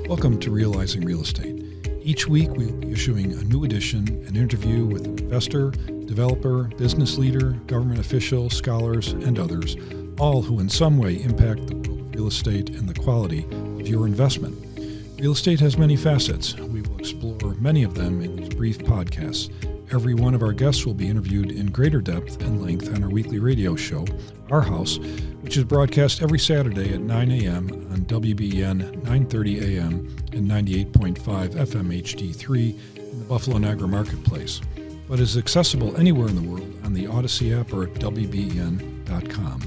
Welcome to Realizing Real Estate. Each week we will be issuing a new edition, an interview with an investor, developer, business leader, government official, scholars, and others, all who in some way impact the world of real estate and the quality of your investment. Real estate has many facets. We will explore many of them in these brief podcasts. Every one of our guests will be interviewed in greater depth and length on our weekly radio show, Our House, which is broadcast every Saturday at 9 a.m. on WBN 9:30 a.m. and 98.5 FM HD3 in the Buffalo Niagara Marketplace, but is accessible anywhere in the world on the Odyssey app or at WBN.com.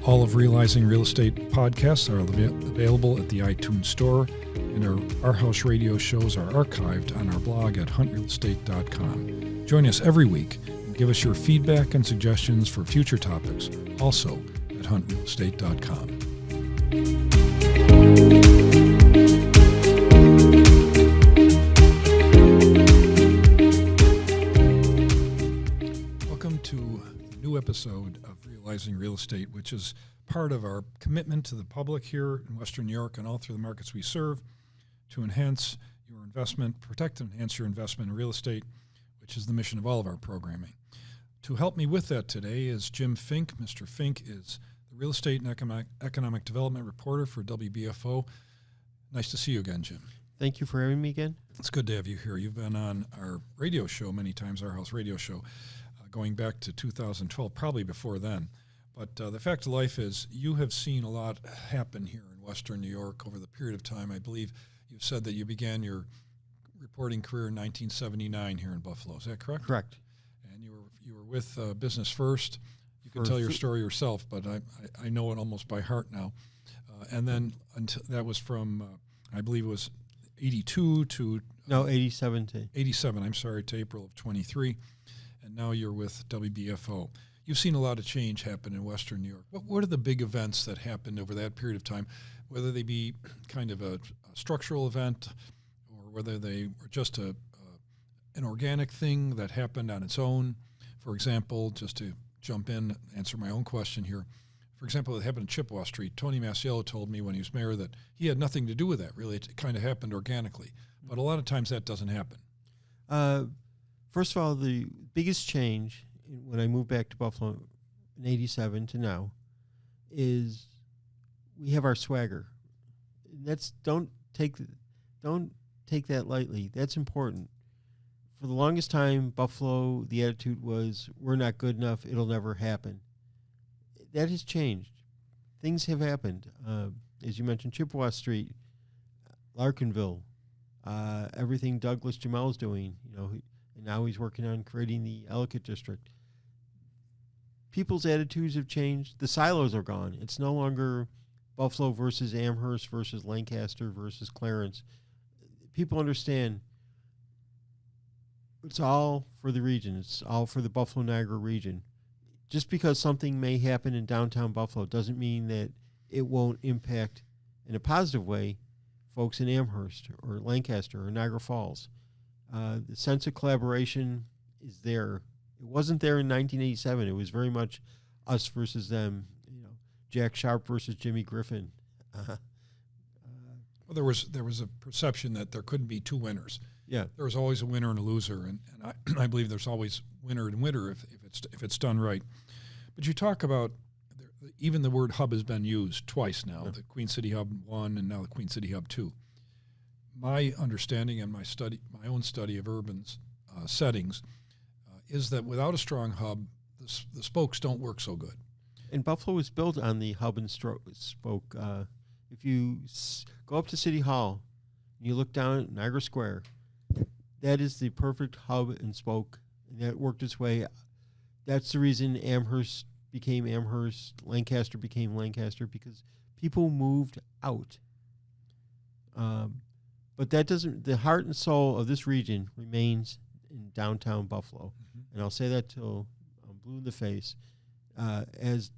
All of Realizing Real Estate podcasts are available at the iTunes Store, and our House radio shows are archived on our blog at huntrealestate.com. Join us every week and give us your feedback and suggestions for future topics, also at huntrealestate.com. Welcome to a new episode of Realizing Real Estate, which is part of our commitment to the public here in Western New York and all through the markets we serve to enhance your investment, protect and enhance your investment in real estate, which is the mission of all of our programming. To help me with that today is Jim Fink. Mr. Fink is the Real Estate and Economic Development Reporter for WBFO. Nice to see you again, Jim. Thank you for having me again. It's good to have you here. You've been on our radio show many times, Our House radio show, going back to 2012, probably before then. But the fact of life is you have seen a lot happen here in Western New York over the period of time. I believe you said that you began your reporting career in 1979 here in Buffalo. Is that correct? Correct. And you were with Business First. You can tell your story yourself, but I know it almost by heart now. And then until that was from, I believe it was 82 to... No, 87 to... 87, I'm sorry, to April of 23. And now you're with WBFO. You've seen a lot of change happen in Western New York. What are the big events that happened over that period of time, whether they be kind of a structural event or whether they were just an organic thing that happened on its own? For example, just to jump in, answer my own question here, for example, it happened in Chippewa Street. Tony Masiello told me when he was mayor that he had nothing to do with that, really. It kind of happened organically. But a lot of times that doesn't happen. First of all, the biggest change when I moved back to Buffalo in 87 to now is we have our swagger. Don't take that lightly. That's important. For the longest time, Buffalo, the attitude was, we're not good enough, it'll never happen. That has changed. Things have happened. As you mentioned, Chippewa Street, Larkinville, everything Douglas Jamel's doing, and now he's working on creating the Ellicott District. People's attitudes have changed. The silos are gone. It's no longer Buffalo versus Amherst versus Lancaster versus Clarence. People understand it's all for the region. It's all for the Buffalo Niagara region. Just because something may happen in downtown Buffalo doesn't mean that it won't impact in a positive way folks in Amherst or Lancaster or Niagara Falls. The sense of collaboration is there. It wasn't there in 1987. It was very much us versus them. Jack Sharp versus Jimmy Griffin. Well, there was a perception that there couldn't be two winners. Yeah, there was always a winner and a loser, and I believe there's always winner and winner if it's done right. But you talk about even the word hub has been used twice now. Yeah. The Queen City Hub 1 and now the Queen City Hub 2. My understanding and my own study of urban settings is that without a strong hub, the spokes don't work so good. And Buffalo was built on the hub and spoke. If you go up to City Hall and you look down at Niagara Square, that is the perfect hub and spoke. And that worked its way. That's the reason Amherst became Amherst, Lancaster became Lancaster, because people moved out. But that doesn't, the heart and soul of this region remains in downtown Buffalo. Mm-hmm. And I'll say that till I'm blue in the face. As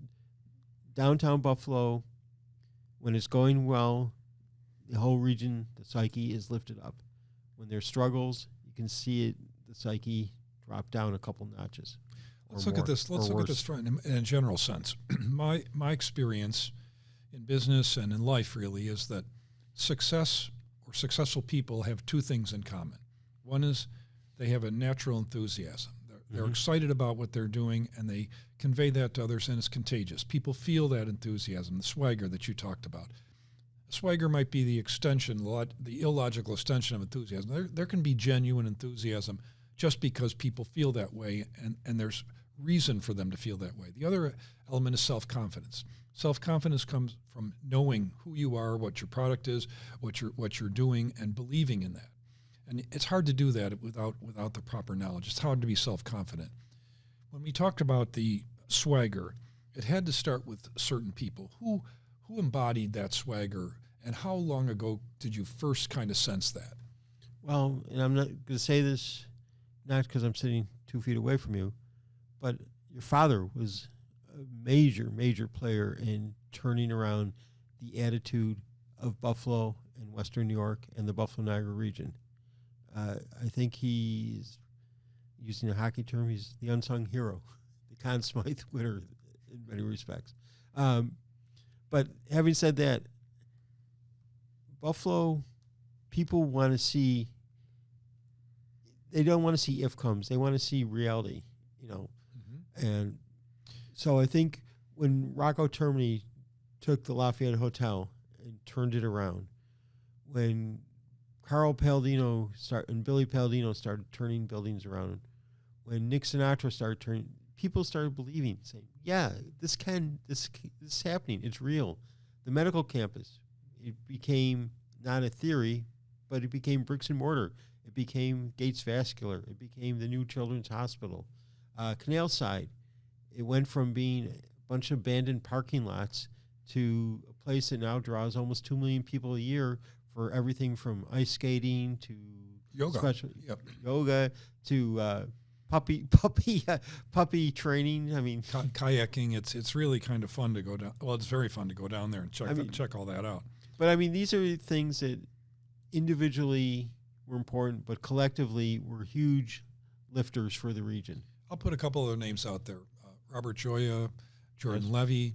downtown Buffalo, when it's going well, the whole region, the psyche is lifted up. When there's struggles, you can see it, the psyche drop down a couple notches. Let's look at this in a general sense. My experience in business and in life really is that success or or successful people have two things in common. One is they have a natural enthusiasm. They're excited about what they're doing, and they convey that to others, and it's contagious. People feel that enthusiasm, the swagger that you talked about. Swagger might be the extension, the illogical extension of enthusiasm. There can be genuine enthusiasm just because people feel that way, and there's reason for them to feel that way. The other element is self-confidence. Self-confidence comes from knowing who you are, what your product is, what you're doing, and believing in that. And it's hard to do that without the proper knowledge. It's hard to be self-confident. When we talked about the swagger, it had to start with certain people. Who embodied that swagger, and how long ago did you first kind of sense that? Well, and I'm not going to say this not because I'm sitting 2 feet away from you, but your father was a major, major player in turning around the attitude of Buffalo and Western New York and the Buffalo Niagara region. I think he's, using a hockey term, he's the unsung hero, the Conn Smythe winner in many respects. But having said that, Buffalo, people want to see, they don't want to see if comes. They want to see reality, you know. Mm-hmm. And so I think when Rocco Termini took the Lafayette Hotel and turned it around, when Carl Palladino and Billy Palladino started turning buildings around, when Nick Sinatra started turning, people started believing, saying, yeah, this is happening. It's real. The medical campus, it became not a theory, but it became bricks and mortar. It became Gates Vascular. It became the new Children's Hospital. Canal Side, it went from being a bunch of abandoned parking lots to a place that now draws almost 2 million people a year for everything from ice skating to yoga to puppy training. I mean, kayaking. It's really kind of fun to go down. Well, it's very fun to go down there and check all that out. But I mean, these are things that individually were important, but collectively were huge lifters for the region. I'll put a couple other names out there: Robert Joya, Jordan Levy.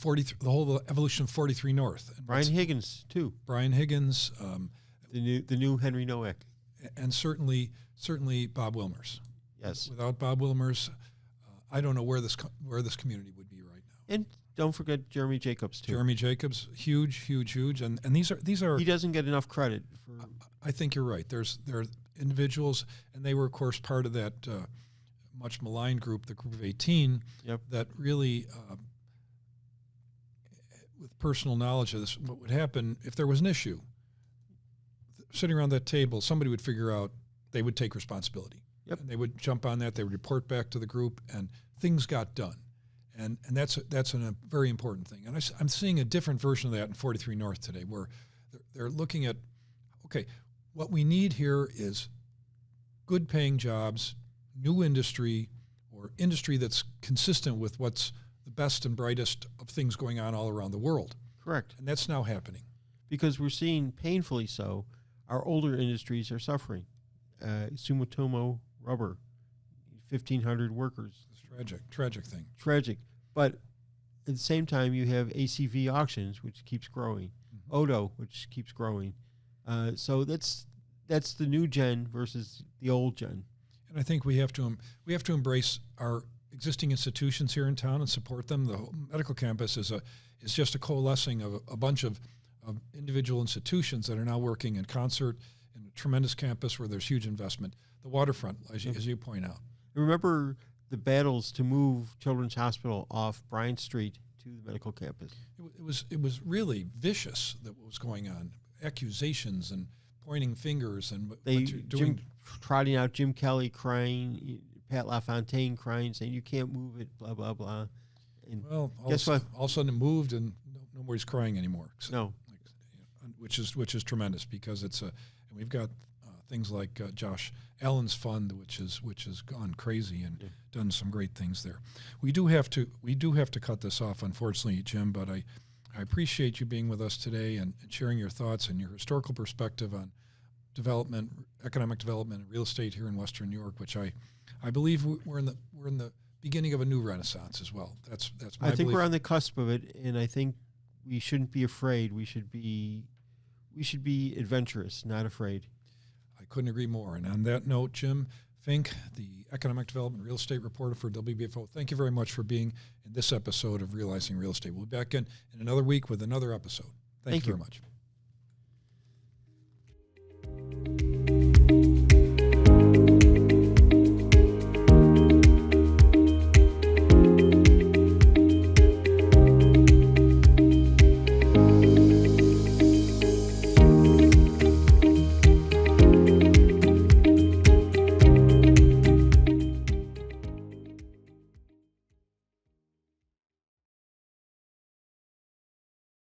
The whole evolution of 43 North. Brian Higgins too. Brian Higgins, the new Henry Nowak, and certainly Bob Wilmers. Yes. Without Bob Wilmers, I don't know where this community would be right now. And don't forget Jeremy Jacobs too. Jeremy Jacobs, huge, and these are. He doesn't get enough credit for. I think you're right. There are individuals, and they were of course part of that much maligned group, the Group of 18, that really. With personal knowledge of this, what would happen if there was an issue? Sitting around that table, somebody would figure out, they would take responsibility. Yep. And they would jump on that, they would report back to the group, and things got done. And that's a very important thing. And I'm seeing a different version of that in 43 North today, where they're looking at, okay, what we need here is good paying jobs, new industry, or industry that's consistent with what's the best and brightest of things going on all around the world. Correct. And that's now happening. Because we're seeing, painfully so, our older industries are suffering. Sumitomo Rubber, 1,500 workers. It's tragic thing. Tragic. But at the same time, you have ACV Auctions, which keeps growing. Mm-hmm. Odo, which keeps growing. So that's the new gen versus the old gen. And I think we have to embrace our existing institutions here in town and support them. The medical campus is just a coalescing of a bunch of individual institutions that are now working in concert in a tremendous campus where there's huge investment. The waterfront, as you point out. Remember the battles to move Children's Hospital off Bryant Street to the medical campus. It was really vicious that what was going on. Accusations and pointing fingers and what you're doing. Trotting out Jim Kelly crying, Pat LaFontaine crying, saying you can't move it, blah, blah, blah. And guess what? All of a sudden it moved and nobody's crying anymore. So, no. Which is tremendous because and we've got things like Josh Allen's fund, which has gone crazy and done some great things there. We do have to cut this off, unfortunately, Jim, but I appreciate you being with us today and sharing your thoughts and your historical perspective on economic development and real estate here in Western New York, which I believe we're in the beginning of a new renaissance as well. That's my I think belief. we're on the cusp of it, and I think we shouldn't be afraid. We should be we should be adventurous, not afraid. I couldn't agree more. And on that note, Jim Fink, the Economic Development Real Estate Reporter for WBFO, thank you very much for being in this episode of Realizing Real Estate. We'll be back in another week with another episode. Thank you very much.